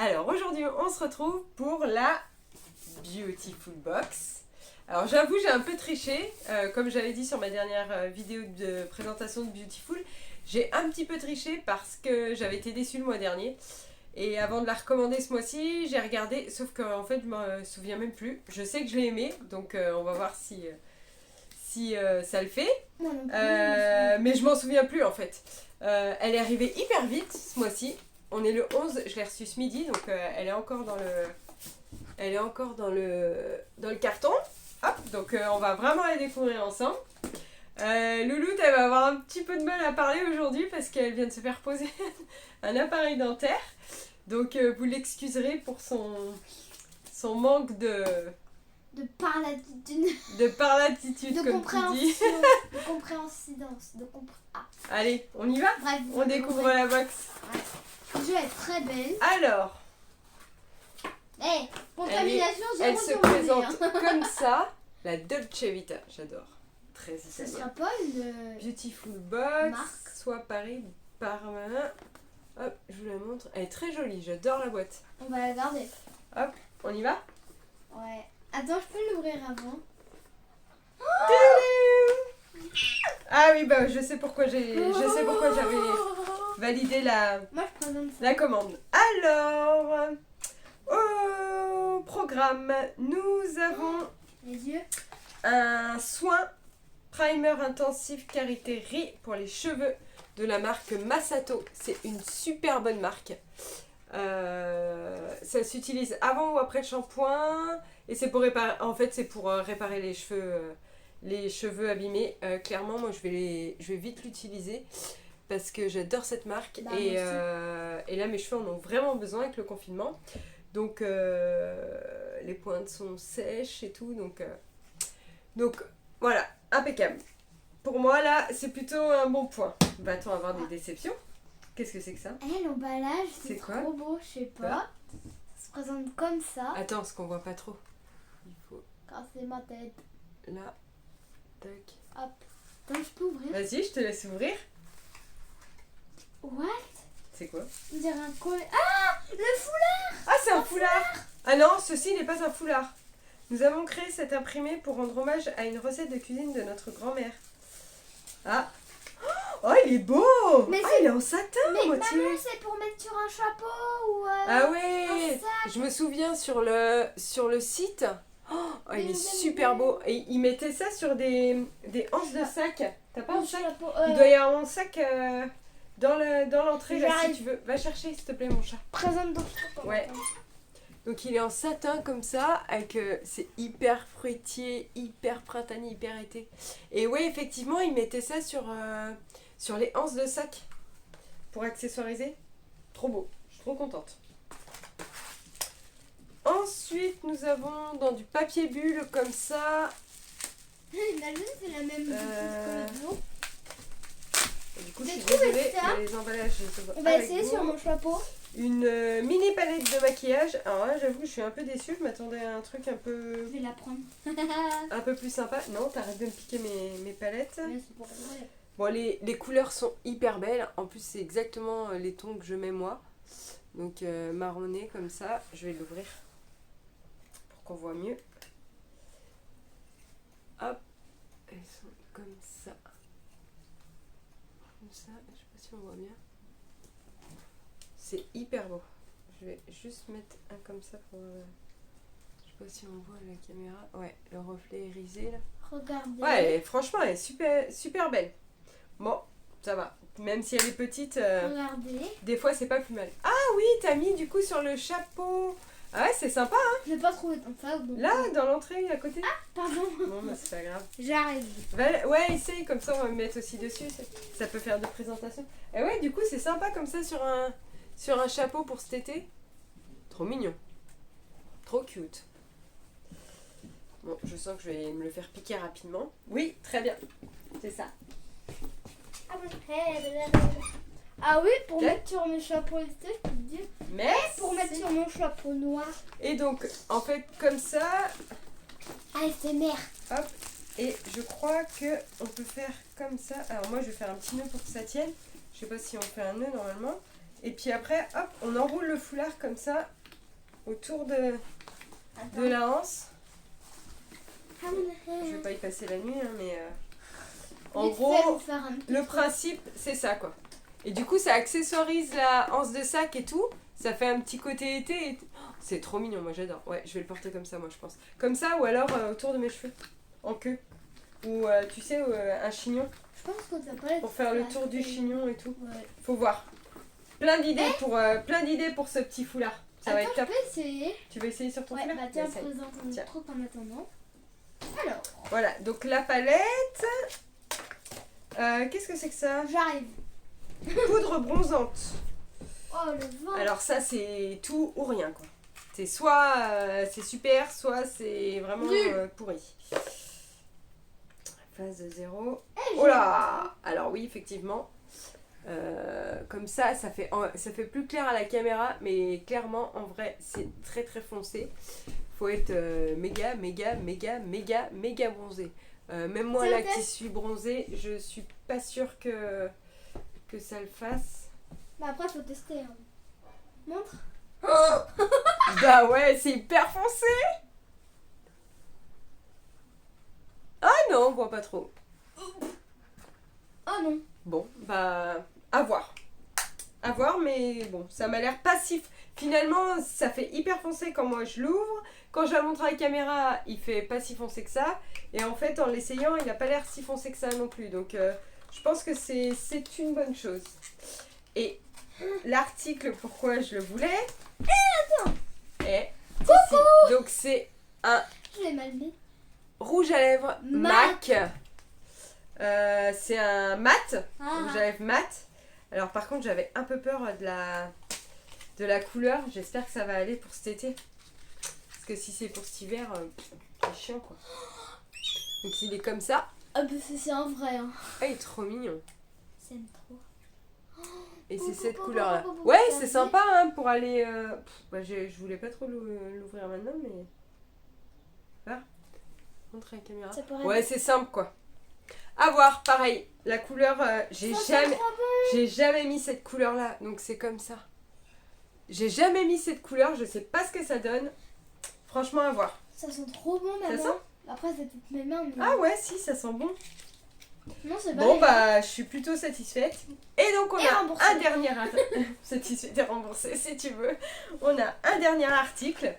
Alors aujourd'hui on se retrouve pour la Beautiful Box. Alors j'avoue j'ai un peu triché, comme j'avais dit sur ma dernière vidéo de présentation de Beautiful. J'ai un petit peu triché parce que j'avais été déçue le mois dernier. Et avant de la recommander ce mois-ci, j'ai regardé, sauf qu'en fait je me souviens même plus. Je sais que je l'ai aimée, donc on va voir si ça le fait. Moi non plus, Mais je m'en souviens plus en fait. Elle est arrivée hyper vite ce mois-ci. On est le 11, je l'ai reçue ce midi, donc elle est encore dans le carton. Hop, donc on va vraiment la découvrir ensemble. Louloute, elle va avoir un petit peu de mal à parler aujourd'hui parce qu'elle vient de se faire poser un appareil dentaire. Donc vous l'excuserez pour son manque de parlatitude, de comme compréhension, tu dis. de compréhensidence, Allez, on y va? Bref, On découvre la box. Je vais être très belle. Alors, Contamination, elle se présente comme ça. La Dolce Vita, j'adore. Très Ce italien. sera pas une... Beautiful Box, marque. soit Paris, Parma. Hop, je vous la montre. Elle est très jolie, j'adore la boîte. On va la garder. Hop, on y va? Ouais. Attends, je peux l'ouvrir avant. Ah oui, bah je sais pourquoi j'avais validé Moi, je présente ça. la commande. Alors, au programme, nous avons Les yeux. un soin primer intensif karité riz pour les cheveux de la marque Masato. C'est une super bonne marque. Ça s'utilise avant ou après le shampoing et c'est pour réparer. En fait, c'est pour réparer les cheveux abîmés. Clairement, moi, je vais vite l'utiliser parce que j'adore cette marque Bah, et moi là, mes cheveux en ont vraiment besoin avec le confinement. Donc, les pointes sont sèches et tout. Donc voilà, impeccable. Pour moi, là, c'est plutôt un bon point. Va-t-on avoir des déceptions? Qu'est-ce que c'est que ça? L'emballage, C'est c'est quoi? trop beau, je sais pas. Ça se présente comme ça. Attends, ce qu'on voit pas trop. Il faut Casser ma tête. là, tac. Hop. Attends, je peux ouvrir. Vas-y, je te laisse ouvrir. What? C'est quoi? On dirait un collet. Ah! Le foulard! Ah, c'est un foulard! Ah non, ceci n'est pas un foulard. Nous avons créé cet imprimé pour rendre hommage à une recette de cuisine de notre grand-mère. Ah! Oh, il est beau! Mais Ah, c'est- il est en satin, Mais moitié. maman, c'est pour mettre sur un chapeau ou... Ah un ouais! sac. Je me souviens sur le site. Oh, il est super beau. Et il mettait ça sur des anses de sac. T'as pas un sac? chapeau. Il doit y avoir un sac dans l'entrée là si J'arrive. tu veux. Va chercher s'il te plaît mon chat. Présente dans le chapeau. Ouais. Donc il est en satin comme ça, avec c'est hyper fruitier, hyper printanier, hyper été. Et ouais effectivement il mettait ça sur les anses de sac pour accessoiriser. Trop beau, je suis trop contente. Ensuite nous avons dans du papier bulle comme ça. Imagine, c'est la même que les autres. Et du coup je J'ai suis trouvé désolée, ça. mais les emballages je les vois On va avec essayer vous. sur mon chapeau. Une mini palette de maquillage. Alors là, j'avoue, je suis un peu déçue. Je m'attendais à un truc un Je peu vais la prendre. plus sympa. Non, t'arrêtes de me piquer mes palettes. Mais c'est pour vrai. Bon, les couleurs sont hyper belles. En plus, c'est exactement les tons que je mets moi. Donc, marronné comme ça. Je vais l'ouvrir pour qu'on voit mieux. Hop. Elles sont comme ça. Comme ça. Je sais pas si on voit bien. C'est hyper beau. Je vais juste mettre un comme ça pour... je sais pas si on voit la caméra. Ouais, le reflet irisé là. Regardez. Ouais, franchement, elle est super, super belle. Bon, ça va. Même si elle est petite, Regardez. des fois c'est pas plus mal. Ah oui, t'as mis du coup sur le chapeau. Ah ouais, c'est sympa. Hein. Je l'ai pas trouvé dans ça. Donc... Là, dans l'entrée à côté. Pardon. Bon, bah c'est pas grave. J'arrive. Ouais, essaye, comme ça on va me mettre aussi dessus. Ça peut faire de présentation. Et ouais, du coup, c'est sympa comme ça sur un chapeau pour cet été. Trop mignon. Trop cute. Bon, je sens que je vais me le faire piquer rapidement. Oui, très bien. C'est ça. Ah oui, pour Ok. mettre sur mes chapeaux été, je peux te dire. Mais Pour mettre sur mon chapeau noir. Et donc, en fait, comme ça, ASMR. hop. Et je crois que on peut faire comme ça. Alors moi, je vais faire un petit nœud pour que ça tienne. Je sais pas si on fait un nœud normalement. Et puis après, hop, on enroule le foulard comme ça autour de la anse. Je vais pas y passer la nuit, hein, mais en gros, le principe, c'est ça, quoi. Et du coup, ça accessoirise la anse de sac et tout. Ça fait un petit côté été. Et c'est trop mignon, moi j'adore. Ouais, je vais le porter comme ça, moi je pense. Comme ça, ou alors autour de mes cheveux, en queue. Ou tu sais, un chignon. Je pense qu'on va pas pour faire le tour du chignon et tout. Ouais. Faut voir. Plein d'idées pour ce petit foulard. Ça va être top. Je peux essayer. Tu veux essayer sur ton foulard? Bah tiens, présente un truc en attendant. Alors. Voilà, donc la palette. Qu'est-ce que c'est que ça? J'arrive. Poudre bronzante. Oh le vent. Alors ça c'est tout ou rien quoi. C'est soit c'est super, soit c'est vraiment pourri. Phase de 0. Oh là! Alors oui effectivement. Comme ça fait plus clair à la caméra, mais clairement en vrai c'est très très foncé. Faut être méga bronzé. Même moi là qui suis bronzée, je suis pas sûre que ça le fasse. Bah après faut tester. Hein. Montre. Oh bah ouais, c'est hyper foncé. Ah non, on voit pas trop. Oh non. Bon, bah à voir. À voir, mais bon, ça m'a l'air passif. Finalement, ça fait hyper foncé quand moi je l'ouvre. Quand je la montre à la caméra, il fait pas si foncé que ça. Et en fait, en l'essayant, il n'a pas l'air si foncé que ça non plus. Donc, je pense que c'est une bonne chose. Et l'article, pourquoi je le voulais... Attends. Donc, c'est un Je l'ai mal mis. rouge à lèvres MAC. C'est un mat. Rouge à lèvres mat. Alors, par contre, j'avais un peu peur de la couleur. J'espère que ça va aller pour cet été. Parce que si c'est pour cet hiver, c'est chiant quoi. Donc il est comme ça. Ah bah c'est un vrai. Hein. Ah il est trop mignon. C'est trop. Et c'est cette couleur là. Ouais c'est sympa hein, pour aller... je voulais pas trop l'ouvrir maintenant mais... Ah, montre à la caméra. Ouais c'est simple quoi. À voir, pareil. La couleur, j'ai jamais mis cette couleur là. Donc c'est comme ça. J'ai jamais mis cette couleur, je sais pas ce que ça donne. Franchement, à voir. Ça sent trop bon, maman. Ça sent? Après, c'est toutes mes mains. Mais... Ah ouais, si, ça sent bon. Non, c'est pas bon, bah, je suis plutôt satisfaite. Et donc, on a remboursé. un dernier... Satisfaite et remboursée, si tu veux. On a un dernier article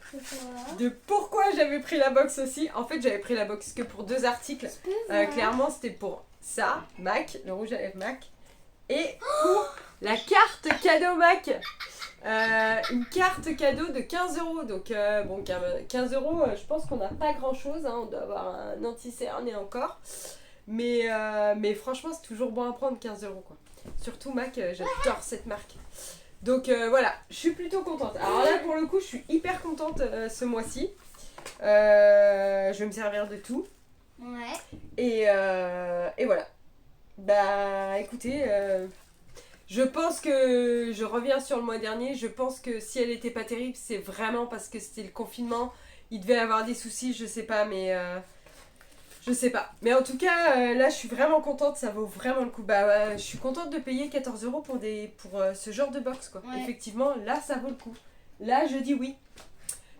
de pourquoi j'avais pris la box aussi. En fait, j'avais pris la box que pour 2 articles. Clairement, c'était pour ça, MAC, le rouge à lèvres MAC. Et pour la carte cadeau MAC. Une carte cadeau de 15 €. Donc, bon, 15 €, je pense qu'on n'a pas grand chose. Hein. On doit avoir un anti-cerne et encore. Mais franchement, c'est toujours bon à prendre 15 € quoi. Surtout MAC, j'adore cette marque. Donc voilà, je suis plutôt contente. Alors là, pour le coup, je suis hyper contente ce mois-ci. Je vais me servir de tout. Ouais. Et voilà. Bah écoutez. Je pense que, je reviens sur le mois dernier, je pense que si elle était pas terrible, c'est vraiment parce que c'était le confinement, il devait avoir des soucis, je sais pas, mais je sais pas. Mais en tout cas, là je suis vraiment contente, ça vaut vraiment le coup. Bah, je suis contente de payer 14 € pour ce genre de box quoi. Ouais. Effectivement, là ça vaut le coup. Là je dis oui.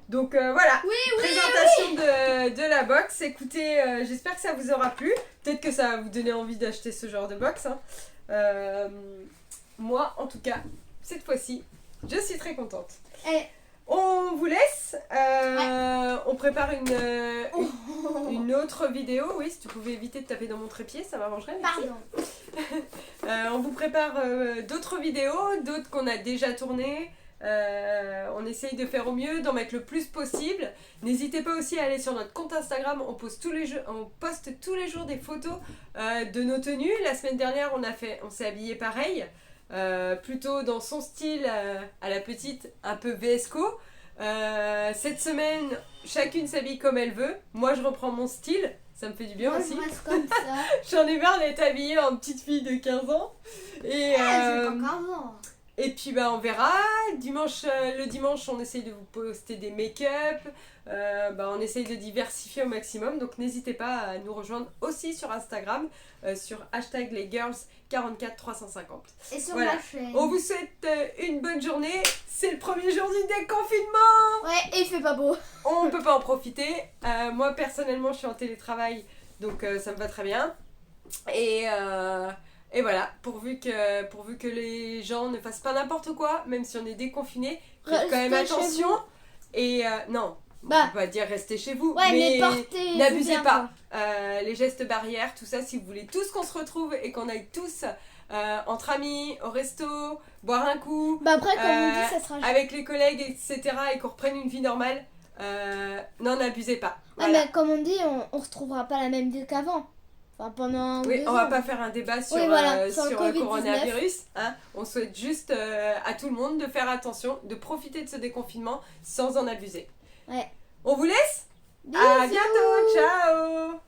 Donc voilà, présentation de la box. Écoutez, j'espère que ça vous aura plu. Peut-être que ça va vous donner envie d'acheter ce genre de box. Hein. Moi, en tout cas, cette fois-ci, je suis très contente. On vous laisse. On prépare une autre vidéo. Oui, si tu pouvais éviter de taper dans mon trépied, ça m'arrangerait. Pardon. On vous prépare d'autres vidéos, d'autres qu'on a déjà tournées. On essaye de faire au mieux, d'en mettre le plus possible. N'hésitez pas aussi à aller sur notre compte Instagram, on poste tous les jours des photos de nos tenues. La semaine dernière on s'est habillé pareil, plutôt dans son style à la petite, un peu VSCO. Cette semaine chacune s'habille comme elle veut. Moi je reprends mon style, ça me fait du bien. Moi, aussi. Comme ça. J'en ai marre d'être habillée en petite fille de 15 ans. Et c'est pas 15 ans. Et puis bah on verra. Le dimanche on essaye de vous poster des make-up. On essaye de diversifier au maximum. Donc n'hésitez pas à nous rejoindre aussi sur Instagram. Sur hashtag lesgirls44350. Et sur Voilà. ma chaîne. On vous souhaite une bonne journée. C'est le premier jour du déconfinement. Ouais, et il fait pas beau. On peut pas en profiter. Moi personnellement je suis en télétravail. Donc ça me va très bien. Et voilà, pourvu que les gens ne fassent pas n'importe quoi, même si on est déconfiné, faites quand même Restez chez attention. vous. Et non, Bah. on peut pas dire restez chez vous, Ouais, mais n'abusez bien, pas. quoi. Les gestes barrières, tout ça, si vous voulez tous qu'on se retrouve et qu'on aille tous entre amis, au resto, boire un coup, Bah après, comme on dit, ça sera... avec les collègues, etc., et qu'on reprenne une vie normale, non, n'abusez pas. Ouais, Voilà. mais comme on dit, on retrouvera pas la même vie qu'avant. Enfin, pendant... Oui, 2 on va ans. pas faire un débat sur, Oui, voilà, sur sur le le Covid-19. coronavirus. Hein. On souhaite juste à tout le monde de faire attention, de profiter de ce déconfinement sans en abuser. Ouais. On vous laisse. Bisous. À bientôt, ciao.